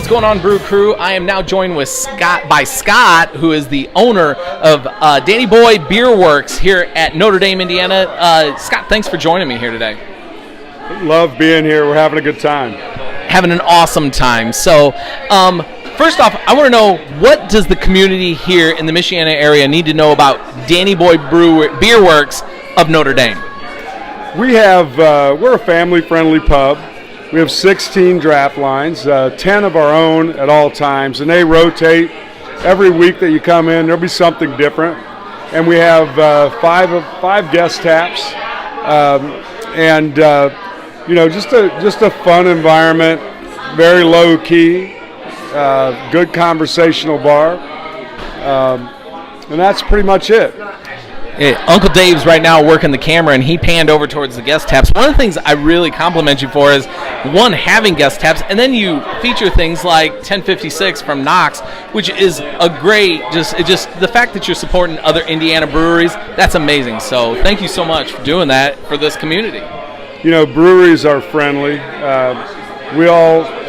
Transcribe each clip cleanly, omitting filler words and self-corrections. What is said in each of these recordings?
What's going on, Brew Crew? I am now joined with Scott, who is the owner of Danny Boy Beer Works here at Notre Dame, Indiana. Scott, thanks for joining me here today. Love being here. We're having a good time. Having an awesome time. So, first off, I want to know, what does the community here in the Michiana area need to know about Danny Boy Beer Works of Notre Dame? We're a family-friendly pub. We have 16 draft lines, 10 of our own at all times, and they rotate. Every week that you come in, there'll be something different. And we have five guest taps, just a fun environment, very low key, good conversational bar, and that's pretty much it. Uncle Dave's right now working the camera, and he panned over towards the guest taps. One of the things I really compliment you for is, one, having guest taps, and then you feature things like 1056 from Knox, which is a great, just the fact that you're supporting other Indiana breweries, that's amazing. So thank you so much for doing that for this community. You know, breweries are friendly.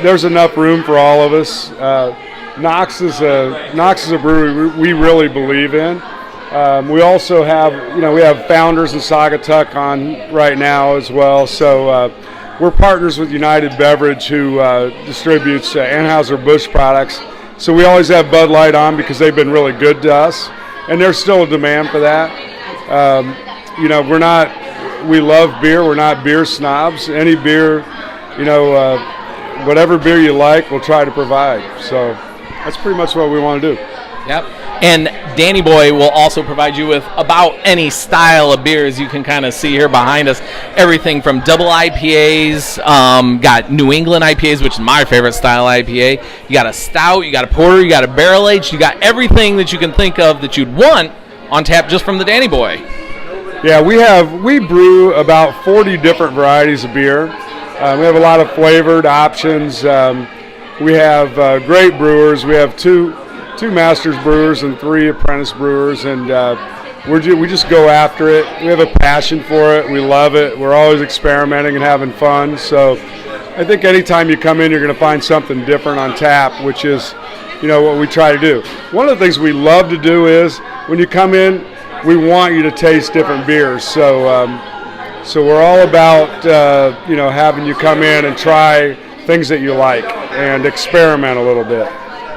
There's enough room for all of us. Knox is a brewery we really believe in. We also have, we have Founders and Saugatuck on right now as well. So we're partners with United Beverage, who distributes Anheuser-Busch products. So we always have Bud Light on because they've been really good to us, and there's still a demand for that. We love beer. We're not beer snobs. Any beer, whatever beer you like, we'll try to provide. So that's pretty much what we want to do. Yep. And Danny Boy will also provide you with about any style of beers. You can kind of see here behind us everything from double IPAs, got New England IPAs, which is my favorite style IPA. You got a stout, you got a porter, you got a barrel aged, you got everything that you can think of that you'd want on tap just from the Danny Boy. Yeah, we brew about 40 different varieties of beer. We have a lot of flavored options. We have great brewers. We have two masters brewers and 3 apprentice brewers, and we just go after it. We have a passion for it. We love it. We're always experimenting and having fun. So I think anytime you come in, you're going to find something different on tap, which is, what we try to do. One of the things we love to do is, when you come in, we want you to taste different beers. So we're all about, having you come in and try things that you like and experiment a little bit.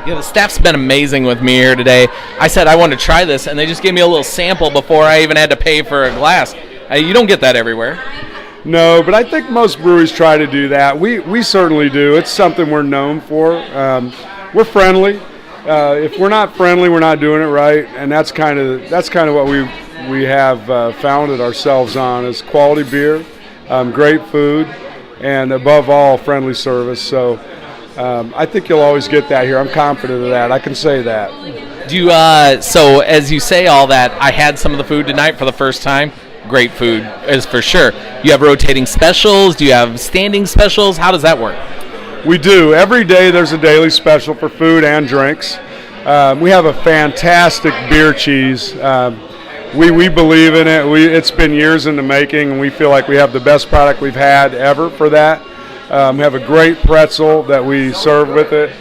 Yeah, the staff's been amazing with me here today. I said I wanted to try this, and they just gave me a little sample before I even had to pay for a glass. You don't get that everywhere. No, but I think most breweries try to do that. We certainly do. It's something we're known for. We're friendly. If we're not friendly, we're not doing it right, and that's kind of what we have founded ourselves on, is quality beer, great food, and above all, friendly service. So I think you'll always get that here. I'm confident of that. I can say that. So as you say all that, I had some of the food tonight for the first time. Great food is for sure. You have rotating specials? Do you have standing specials? How does that work? We do. Every day there's a daily special for food and drinks. We have a fantastic beer cheese. We believe in it. It's been years in the making, and we feel like we have the best product we've had ever for that. We have a great pretzel that we serve with it.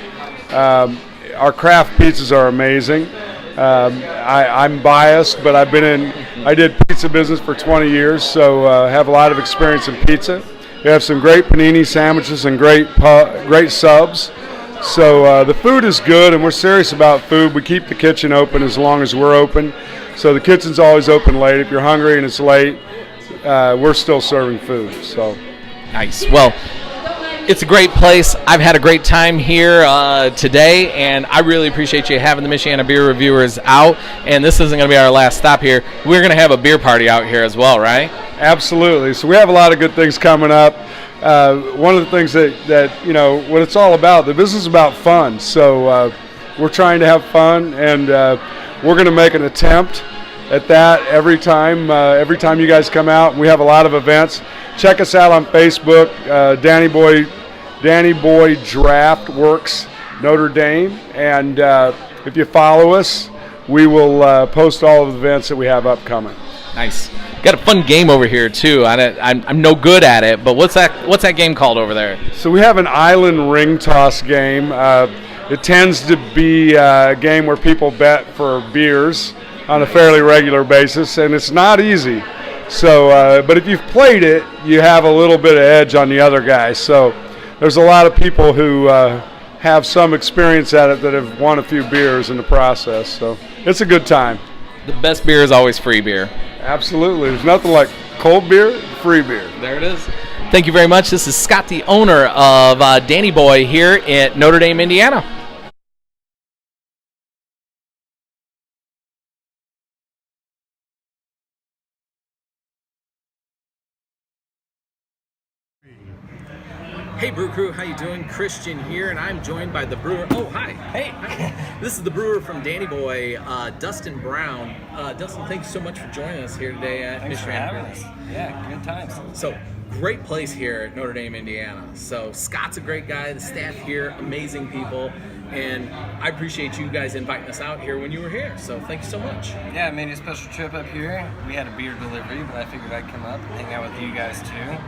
Our craft pizzas are amazing. I'm biased, but I did pizza business for 20 years, so I have a lot of experience in pizza. We have some great panini sandwiches and great subs. So the food is good, and we're serious about food. We keep the kitchen open as long as we're open. So the kitchen's always open late. If you're hungry and it's late, we're still serving food. So nice. Well, it's a great place. I've had a great time here today, and I really appreciate you having the Michiana Beer Reviewers out. And this isn't going to be our last stop here. We're going to have a beer party out here as well, right? Absolutely. So we have a lot of good things coming up. One of the things that what it's all about, the business is about fun. So we're trying to have fun, and we're going to make an attempt at that every time you guys come out. We have a lot of events. Check us out on Facebook, Danny Boy Draft Works Notre Dame, and if you follow us, we will post all of the events that we have upcoming. Nice. Got to fun game over here too. I'm no good at it, but what's that game called over there? So we have an island ring toss game. It tends to be a game where people bet for beers on a fairly regular basis, and it's not easy. So, but if you've played it, you have a little bit of edge on the other guys. So there's a lot of people who have some experience at it that have won a few beers in the process. So it's a good time. The best beer is always free beer. Absolutely. There's nothing like cold beer, free beer. There it is. Thank you very much. This is Scott, the owner of Danny Boy here at Notre Dame, Indiana. Hey Brewcrew, how you doing? Christian here, and I'm joined by the brewer. Oh, hi. Hey. Hi. This is the brewer from Danny Boy, Dustin Brown. Dustin, thanks so much for joining us here today at Thanks for having us. Yeah, good times. So, great place here at Notre Dame, Indiana. So, Scott's a great guy. The staff here, amazing people. And I appreciate you guys inviting us out here when you were here. So, thank you so much. Yeah, I made a special trip up here. We had a beer delivery, but I figured I'd come up and hang out with you guys too.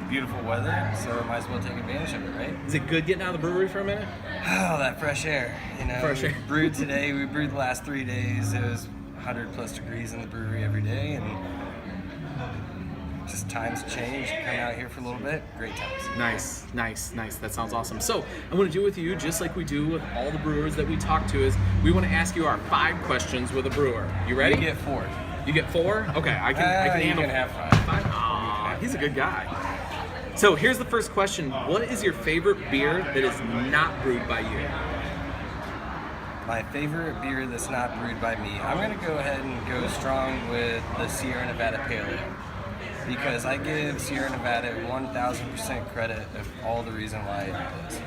Beautiful weather, so might as well take advantage of it, right? Is it good getting out of the brewery for a minute? Oh, that fresh air, you know. Fresh air. Brewed today, we brewed the last 3 days. It was 100 plus degrees in the brewery every day, and just times change. Come out here for a little bit, great times. Nice. That sounds awesome. So I want to do with you, just like we do with all the brewers that we talk to, is we want to ask you our 5 questions with a brewer. You ready? You get 4. You get 4? Okay, I can handle you can have 5. Aw, he's a good guy. So here's the first question. What is your favorite beer that is not brewed by you? My favorite beer that's not brewed by me, I'm going to go ahead and go strong with the Sierra Nevada Pale Ale, because I give Sierra Nevada 1,000% credit of all the reason why it is.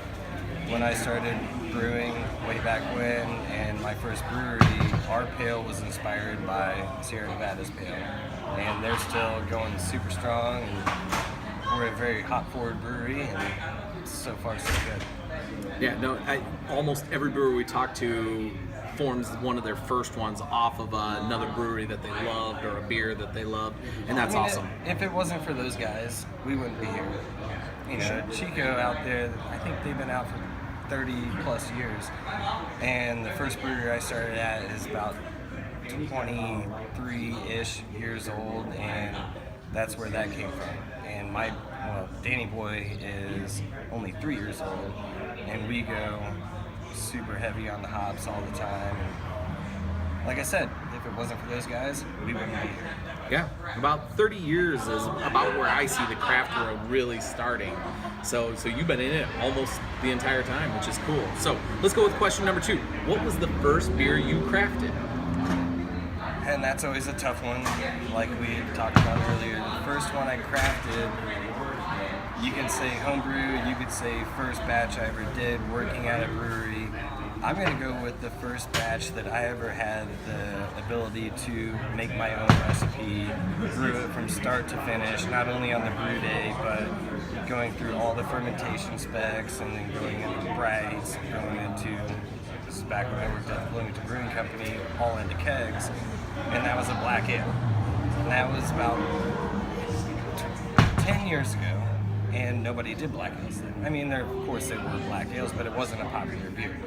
When I started brewing way back when, and my first brewery, our pale was inspired by Sierra Nevada's pale, and they're still going super strong, and we're a very hop-forward brewery, and so far so good. Yeah, no, almost every brewer we talk to forms one of their first ones off of another brewery that they loved or a beer that they loved, and that's awesome. If it wasn't for those guys, we wouldn't be here. You know, Chico out there, I think they've been out for 30 plus years, and the first brewery I started at is about 23-ish years old, and that's where that came from. And Danny Boy is only 3 years old, and we go super heavy on the hops all the time. And like I said, if it wasn't for those guys, we wouldn't be here. Yeah, about 30 years is about where I see the craft world really starting. So you've been in it almost the entire time, which is cool. So let's go with question number 2. What was the first beer you crafted? And that's always a tough one, like we talked about earlier. The first one I crafted, you can say homebrew, you could say first batch I ever did working at a brewery. I'm going to go with the first batch that I ever had the ability to make my own recipe, brew it from start to finish, not only on the brew day, but going through all the fermentation specs, and then going into brights, going into, this is back when I worked at the Bloomington Brewing Company, all into kegs, and that was a black ale. And that was about 10 years ago, and nobody did black ales then. I mean, of course there were black ales, but it wasn't a popular beer.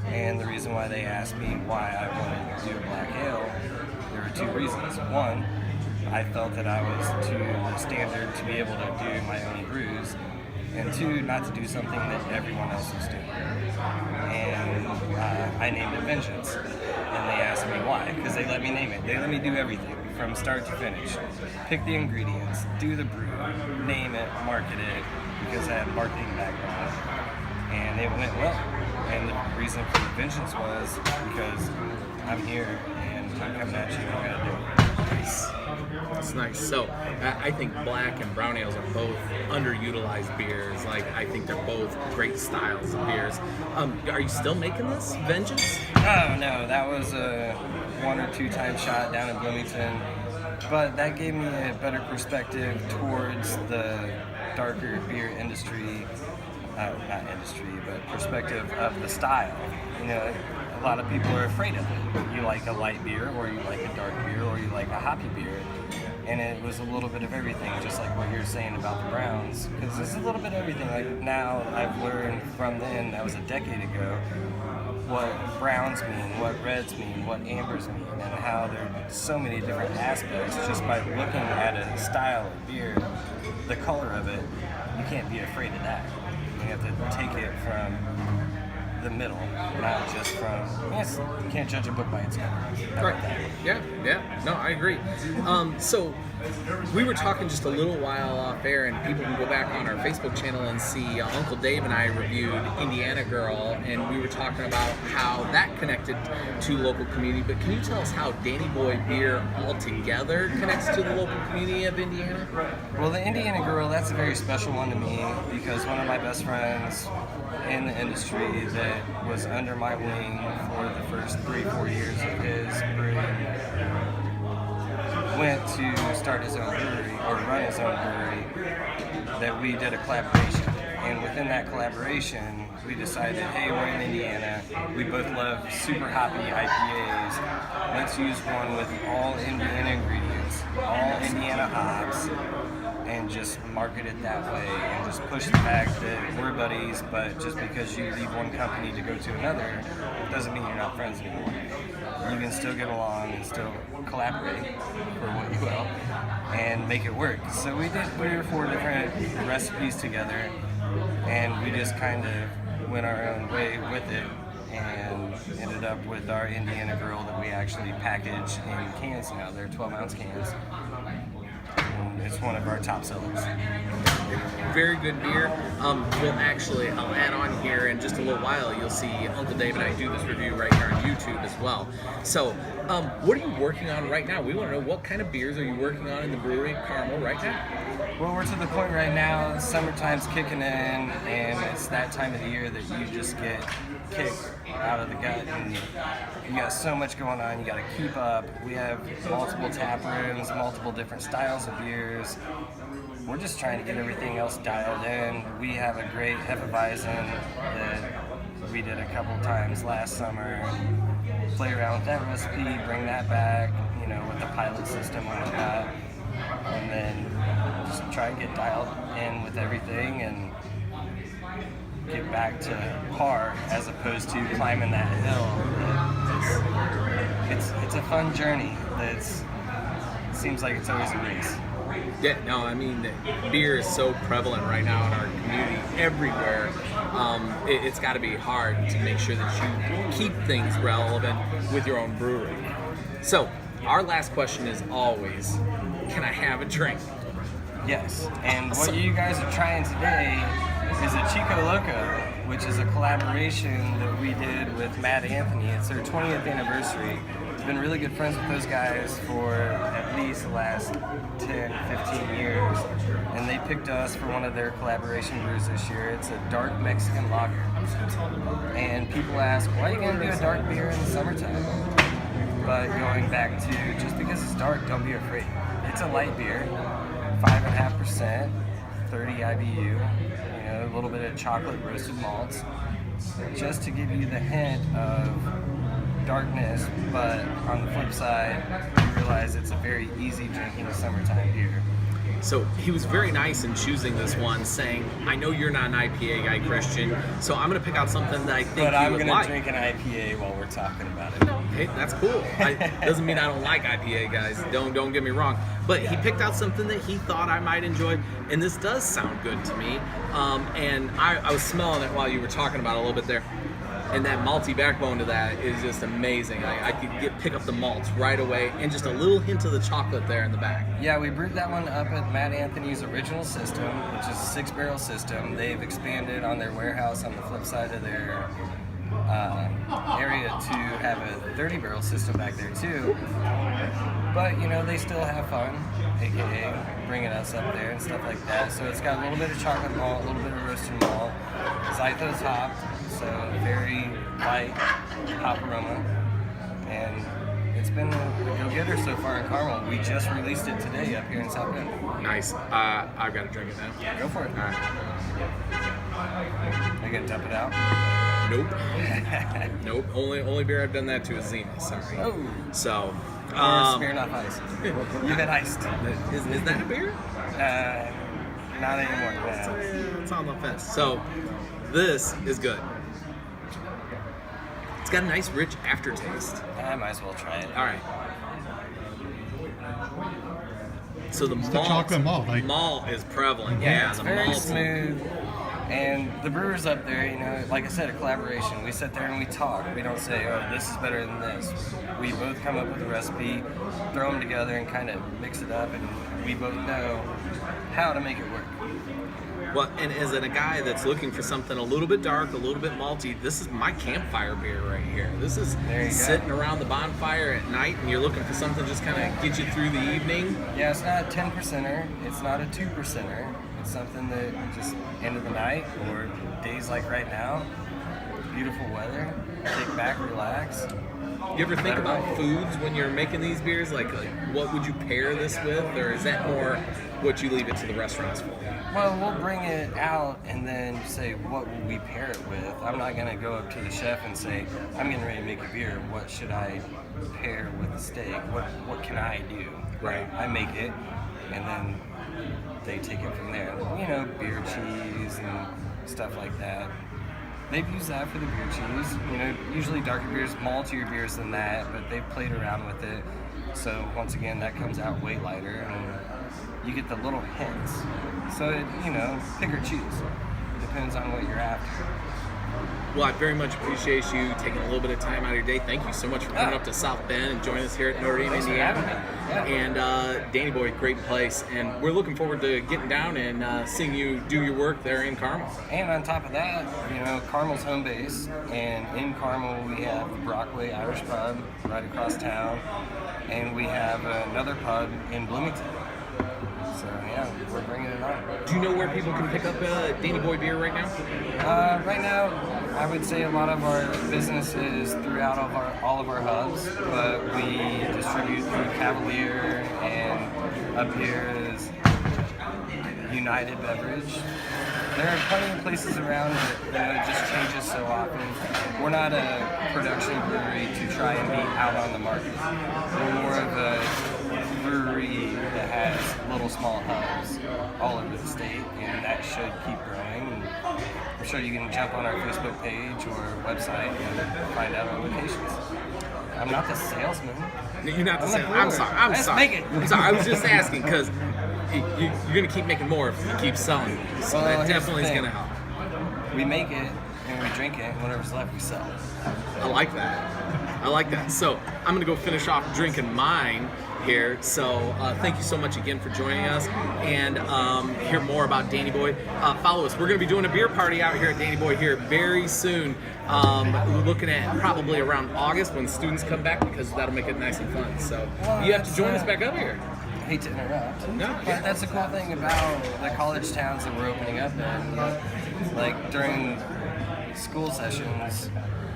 And the reason why they asked me why I wanted to do a black ale, there were 2 reasons. One, I felt that I was to the standard to be able to do my own brews, and 2, not to do something that everyone else was doing. And I named it Vengeance, and they asked me why, because they let me name it. They let me do everything from start to finish. Pick the ingredients, do the brew, name it, market it, because I had a marketing background. And it went well. And the reason for the Vengeance was because I'm here and I'm coming at you and I gotta do it. Nice. That's nice. So I think black and brown ales are both underutilized beers. Like, I think they're both great styles of beers. Are you still making this Vengeance? Oh no, that was a 1 or 2 time shot down in Bloomington. But that gave me a better perspective towards the darker beer industry. Not industry, but perspective of the style. You know, a lot of people are afraid of it. You like a light beer, or you like a dark beer, or you like a hoppy beer. and it was a little bit of everything, just like what you're saying about the browns, because it's a little bit of everything. Like now I've learned from then, that was a decade ago, what browns mean, what reds mean, what ambers mean, and how there are so many different aspects just by looking at a style of beer, the color of it. You can't be afraid of that. You have to take it from the middle, not just from, yes, you can't judge a book by its cover. How about that? Yeah, no, I agree. So we were talking just a little while off air, and people can go back on our Facebook channel and see Uncle Dave and I reviewed Indiana Girl, and we were talking about how that connected to local community. But can you tell us how Danny Boy beer altogether connects to the local community of Indiana? Well, the Indiana Girl, that's a very special one to me, because one of my best friends in the industry that was under my wing for the first 3-4 years of his brewing went to start his own brewery, or run his own brewery, that we did a collaboration. And within that collaboration, we decided, hey, we're in Indiana, we both love super hoppy IPAs, let's use one with all Indiana ingredients, all Indiana hops, and just market it that way, and just push the fact that we're buddies, but just because you leave one company to go to another doesn't mean you're not friends anymore. You can still get along and still collaborate for what you will and make it work. So we did 3 or 4 different recipes together, and we just kind of went our own way with it and ended up with our Indiana Girl that we actually package in cans now. They're 12-ounce cans. It's one of our top sellers. Very good beer. I'll add on here in just a little while. You'll see Uncle Dave and I do this review right here on YouTube as well. So, what are you working on right now? We want to know, what kind of beers are you working on in the brewery at Carmel right now? Well, we're to the point right now, summertime's kicking in, and it's that time of the year that you just get kicked out of the gut, and you got so much going on, you got to keep up. We have multiple tap rooms, multiple different styles of beers. We're just trying to get everything else dialed in. We have a great Hefeweizen that we did a couple times last summer. Play around with that recipe, bring that back, with the pilot system and whatnot, and then just try and get dialed in with everything and get back to par, as opposed to climbing that hill. It's a fun journey. Seems like it's always a race. Yeah, no, I mean, beer is so prevalent right now in our community, everywhere. It's got to be hard to make sure that you keep things relevant with your own brewery. So, our last question is always, can I have a drink? Yes, and what you guys are trying today is a Chico Loco, which is a collaboration that we did with Matt Anthony. It's their 20th anniversary. I've been really good friends with those guys for at least the last 10, 15 years, and they picked us for one of their collaboration brews this year. It's a dark Mexican lager, and people ask, why are you going to do a dark beer in the summertime? But going back to, just because it's dark, don't be afraid. It's a light beer, 5.5%, 30 IBU, a little bit of chocolate roasted malts, just to give you the hint of darkness, but on the flip side, you realize it's a very easy drinking summertime beer. So he was very nice in choosing this one, saying, I know you're not an IPA guy, Christian, so I'm going to pick out something that I think but you I'm would gonna like. drink an IPA while we're talking about it. Hey, that's cool. Doesn't mean I don't like IPA, guys. Don't get me wrong. But he picked out something that he thought I might enjoy, and this does sound good to me. And I was smelling it while you were talking about it a little bit there. And that malty backbone to that is just amazing. I could pick up the malts right away, and just a little hint of the chocolate there in the back. Yeah, we brewed that one up at Matt Anthony's original system, which is a 6-barrel system. They've expanded on their warehouse on the flip side of their area to have a 30-barrel system back there too. But they still have fun, aka bringing us up there and stuff like that. So it's got a little bit of chocolate malt, a little bit of roasted malt. Zythos hopped, so very light hop aroma, and it's been a go-getter so far in Carmel. We just released it today up here in South Bend. Nice. I've got to drink it now. Go for it. All right. Are you gonna dump it out? Nope. Nope. Only beer I've done that to is Zenith. Sorry. Oh. So, Or Smirnoff Ice. You've had iced. Is that a beer? Not anymore. No. It's on the fence. So, this is good. It's got a nice, rich aftertaste. I might as well try it. All right. So the chocolate malt, like- malt is prevalent. Yeah, Yeah, it's the very malt's smooth. And the brewers up there, you know, like I said, a collaboration. We sit there and we talk. We don't say, oh, this is better than this. We both come up with a recipe, throw them together, and kind of mix it up, and we both know how to make it work. Well, and as a guy that's looking for something a little bit dark, a little bit malty, this is my campfire beer right here. This is There you go. sitting around the bonfire at night, and you're looking for something just kind of get you through the evening. Yeah, it's not a 10%er. It's not a 2%er. It's something that just end of the night or days like right now, beautiful weather, kick back, relax. You ever think about foods when you're making these beers? Like what would you pair this with, or is that more what you leave it to the restaurants for? Well, we'll bring it out and then say, what will we pair it with? I'm not going to go up to the chef and say, I'm getting ready to make a beer. What should I pair with the steak? What can I do? Right. I make it, and then they take it from there. You know, beer cheese and stuff like that. They've used that for the beer cheese. You know, usually darker beers, maltier beers than that, but they've played around with it. So once again, that comes out way lighter, and you get the little hints. So, you know, pick or choose. Depends on what you're after. Well, I very much appreciate you taking a little bit of time out of your day. Thank you so much for coming up to South Bend and joining us here at Notre Dame, Thanks for Indiana. having me. Yeah. And Danny Boy, great place. And we're looking forward to getting down and seeing you do your work there in Carmel. And on top of that, you know, Carmel's home base, and in Carmel we have the Brewcrew Irish Pub right across town, and we have another pub in Bloomington. So yeah, we're bringing it on. Do you know where people can pick up Danny Boy beer right now? Right now, I would say a lot of our business is throughout all of our hubs, but we distribute through Cavalier, and up here is United Beverage. There are plenty of places around, but you know, it just changes so often. We're not a production brewery to try and be out on the market. We're more of a brewery that has little small hubs all over the state, and that should keep growing. And I'm sure you can jump on our Facebook page or website and find out our locations. I'm not the salesman. You're not the I'm same. the I'm brewer. sorry. I'm Let's sorry. make it. I'm sorry. I was just asking because you're going to keep making more if you keep selling. So Well, that here's the definitely is thing. going to help. We make it and we drink it, and whatever's left we sell. I like that. I like that. So I'm going to go finish off drinking mine here. So thank you so much again for joining us, and hear more about Danny Boy. Follow us. We're going to be doing a beer party out here at Danny Boy here very soon. We're looking at probably around August when students come back, because that'll make it nice and fun. So Well, you have to join us back up here. I hate to interrupt. No, But yeah. that's the cool thing about the college towns that we're opening up in. Like during school sessions,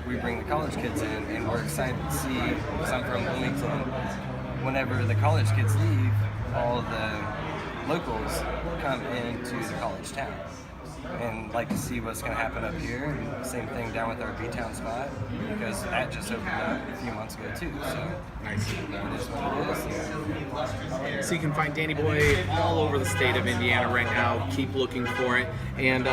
we bring the college kids in, and we're excited to see, because I'm from Bloomington, whenever the college kids leave, all the locals come into the college town and like to see what's going to happen up here. And same thing down with our B-Town spot, because that just opened up a few months ago too. So Nice. it is what it is. So you can find Danny Boy all over the state of Indiana right now. Keep looking for it. And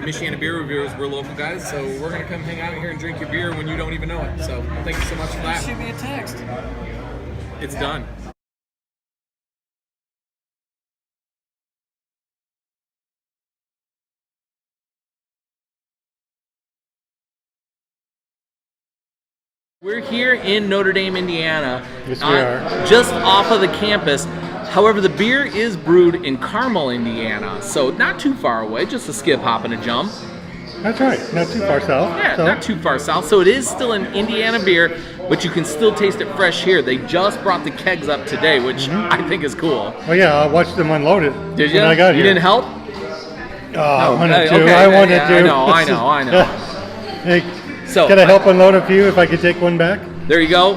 Michiana Beer Reviewers, we're local guys, so we're going to come hang out here and drink your beer when you don't even know it. So thank you so much for that. Shoot me a text. It's done. We're here in Notre Dame, Indiana. Yes, we are. Just off of the campus. However, the beer is brewed in Carmel, Indiana, so not too far away, just a skip, hop, and a jump. That's right. Not too far south. Yeah, so. not too far south. So it is still an Indiana beer, but you can still taste it fresh here. They just brought the kegs up today, which I think is cool. Oh yeah, I watched them unload it. Did you? When I got You here. didn't help? Oh, I wanted to. okay, I wanted yeah, to. I know. Hey, So can I help unload a few if I could take one back? there you go.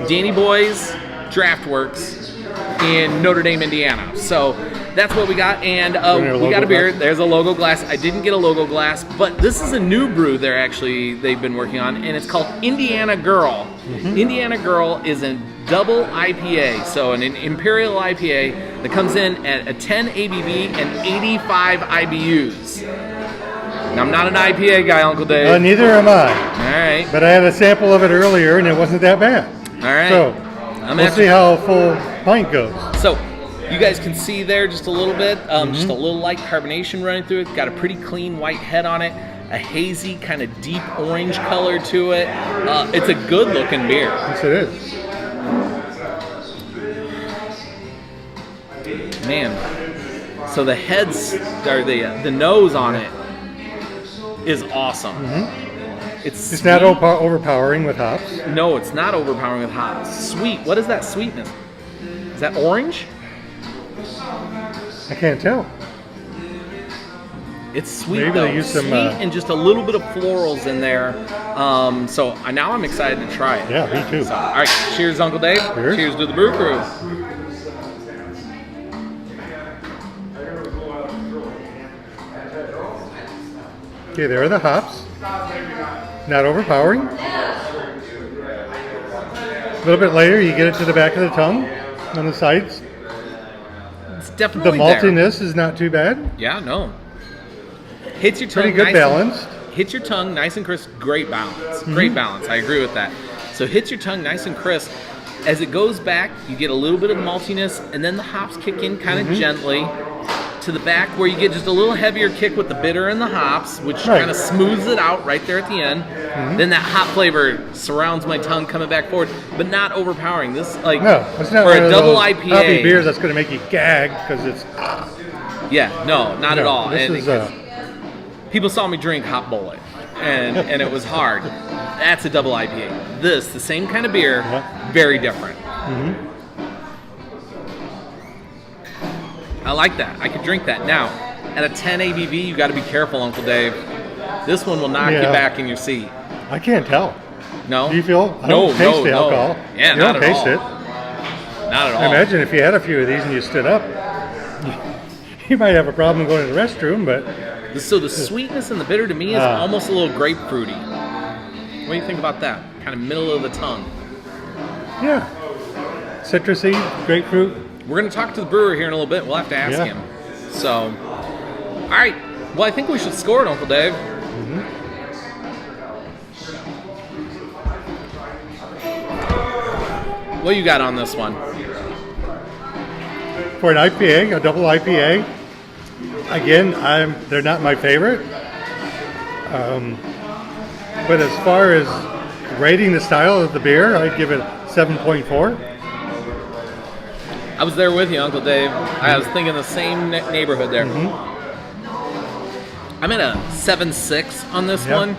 Danny Boy's Draft Works. in Notre Dame, Indiana. So that's what we got, and we got a beer. There's a logo glass. I didn't get a logo glass, but this is a new brew they've been working on, and it's called Indiana Girl. Indiana Girl is a double IPA, so an Imperial IPA that comes in at a 10 ABV and 85 IBUs. Now, I'm not an IPA guy, Uncle Dave. Neither am I. All right. But I had a sample of it earlier, and it wasn't that bad. All right. So we'll see how a full pint goes. So you guys can see there just a little bit, just a little light carbonation running through it. Got a pretty clean white head on it. A hazy kind of deep orange color to it. It's a good looking beer. Yes, it is. Man, so the heads, or the nose on it is awesome. It's not overpowering with hops. No, it's not overpowering with hops. Sweet. What is that sweetness? Is that orange? I can't tell. It's sweet. Maybe though. they use some, sweet and just a little bit of florals in there. So now I'm excited to try it. Yeah, me too. So, all right, cheers, Uncle Dave. Cheers. Cheers to the Brew Crew. Okay, there are the hops. Not overpowering. A little bit later, you get it to the back of the tongue on the sides. It's definitely The maltiness is not too bad. Yeah, no. Hits your tongue. Pretty good nice balanced. Hits your tongue nice and crisp. Great balance. Great balance. I agree with that. So hits your tongue nice and crisp. As it goes back, you get a little bit of maltiness, and then the hops kick in kind of gently to the back, where you get just a little heavier kick with the bitter and the hops, which kind of smooths it out right there at the end. Then that hop flavor surrounds my tongue coming back forward, but not overpowering. This No, it's not for one a of double those IPA. hoppy beers that's going to make you gag because it's. Yeah, no, not at all. This And is people saw me drink Hop Bullet, and it was hard. That's a double IPA. This, the same kind of beer, very different. I like that. I could drink that. Now, at a 10 ABV, you got to be careful, Uncle Dave. This one will knock you back in your seat. I can't tell. No? Do you feel? I No, don't taste the no. alcohol. Yeah, you not don't at taste all. it. Not at all. I imagine if you had a few of these and you stood up, you might have a problem going to the restroom, but. So the sweetness and the bitter to me is almost a little grapefruity. What do you think about that? Kind of middle of the tongue. Yeah. Citrusy, grapefruit. We're going to talk to the brewer here in a little bit. We'll have to ask him. So, all right. Well, I think we should score it, Uncle Dave. What you got on this one? For an IPA, a double IPA, again, they're not my favorite. But as far as rating the style of the beer, I'd give it 7.4. I was there with you, Uncle Dave. I was thinking the same neighborhood there. I'm at a 7.6 on this one.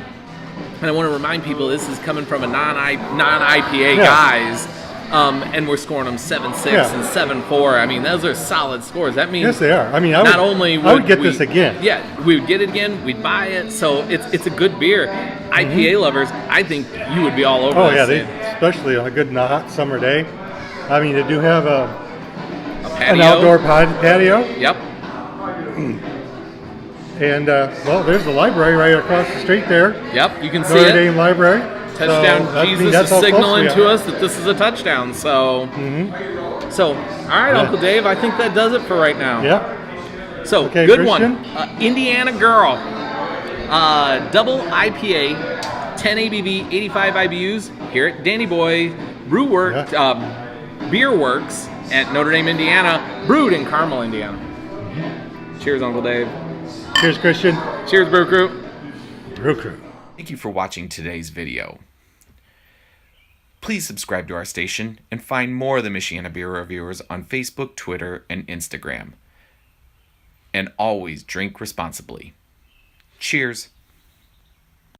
And I want to remind people this is coming from a non-IPA guys. And we're scoring them 7.6 and 7.4. I mean, those are solid scores. That means yes, they are. I mean, I would get this again. Yeah, we would get it again. We'd buy it. So it's a good beer. IPA lovers, I think you would be all over. Oh this yeah, especially on a good hot summer day. I mean, they do have a patio. an outdoor patio. Yep. And well, there's the library right across the street there. Yep, you can see Notre it. Dame Library. Touchdown. So, Jesus is signaling to us that this is a touchdown. So, so all right, Uncle Dave, I think that does it for right now. Yeah. So, okay, good Christian? one. Indiana Girl. Double IPA, 10 ABV, 85 IBUs here at Danny Boy Brewer, Beer Works at Notre Dame, Indiana, brewed in Carmel, Indiana. Cheers, Uncle Dave. Cheers, Christian. Cheers, Brewcrew. Brewcrew. Thank you for watching today's video. Please subscribe to our station and find more of the Michiana Beer Reviewers on Facebook, Twitter, and Instagram. And always drink responsibly. Cheers.